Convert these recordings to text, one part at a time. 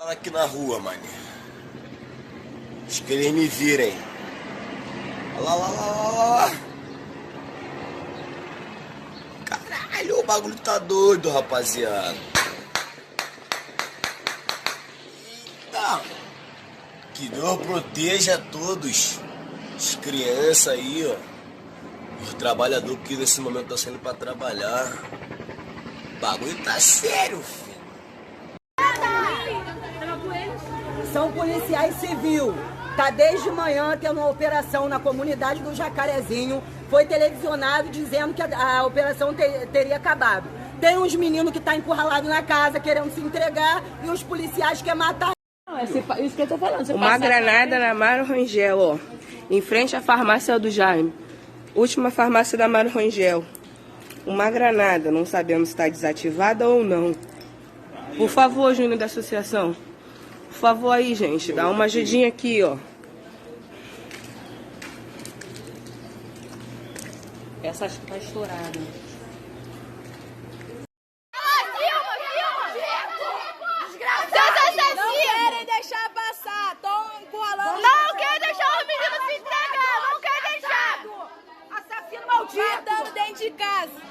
Aqui na rua, mano. Acho que eles me virem. Olha lá. Caralho, o bagulho tá doido, rapaziada. Eita. Que Deus proteja a todos. As crianças aí, ó. Os trabalhadores que nesse momento estão saindo pra trabalhar. O bagulho tá sério, filho. São policiais civil. Tá desde manhã tendo uma operação na comunidade do Jacarezinho. Foi televisionado dizendo que a operação teria acabado. Tem uns meninos que tá encurralado na casa querendo se entregar e os policiais querem matar. Isso que eu tô falando. Uma granada na Mário Rangel, ó. Em frente à farmácia do Jaime. Última farmácia da Mário Rangel. Uma granada, não sabemos se está desativada ou não. Por favor, Júnior da associação. Por favor aí, gente, dá uma ajudinha aqui, ó. Essa acho que tá estourada. Não querem deixar passar, estão encurralando. Não querem deixar os meninos se entregar, não querem deixar. Assassino maldito. Matando dentro de casa.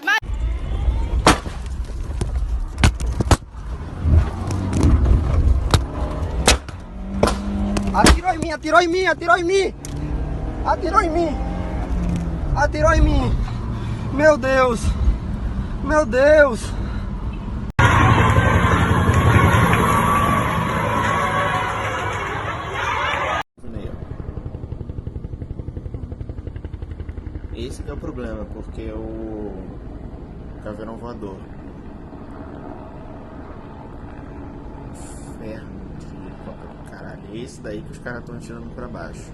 Atirou em mim, atirou em mim, atirou em mim! Atirou em mim! Atirou em mim! Meu Deus! Meu Deus! Esse que é o problema, porque o caveirão voador. Inferno de copa do caralho. É esse daí que os caras estão tirando pra baixo.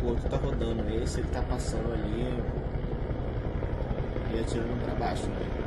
O outro tá rodando, esse ele tá passando ali e atirando pra baixo, né?